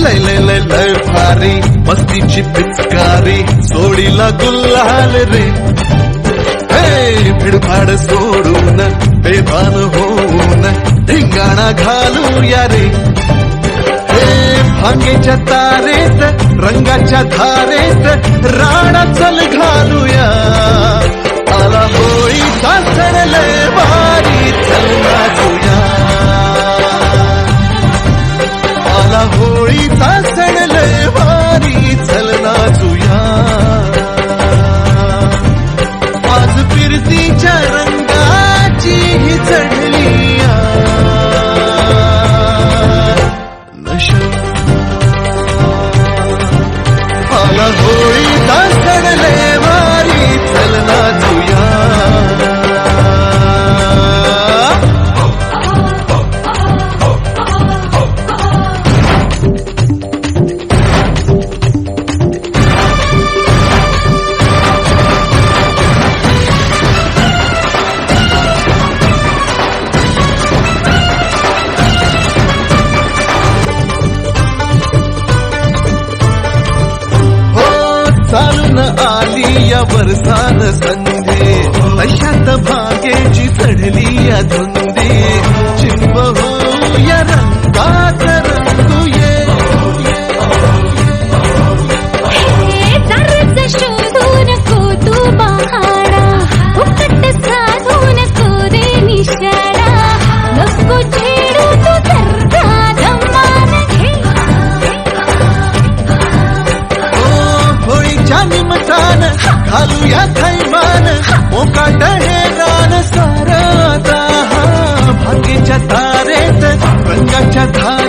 लय लय लय लय भारी मस्तीची पिचकारी सोडीला गुल्हाल रे हे भिडभाड सोडून बेभान होऊन धिंगाणा घालूया रे हे भांगेच्या तारेत रंगाच्या धारेत राणा चल घालूया आला होळीचा सण लय भारी चल नाचूया आला होळीचा सण लय भारी चल नाचूया आज फिरतीच्या रंगाची ही चढली नशा आला होळीचा सण लय भारी चल नाचूया चालून आली या वरसान संधे अशात भागेची चढली या धुंदी चिंब हो या रंगात रंगूये शोधू नको तू बहाडा उकट साधू नको रे निशाडा नको छेडू तू दर्गा धमाल घे होळीच्या निमतान घालूया थैमान मोकाट हे रान सारता भांगेच्या तारेत रंगाच्या धारेत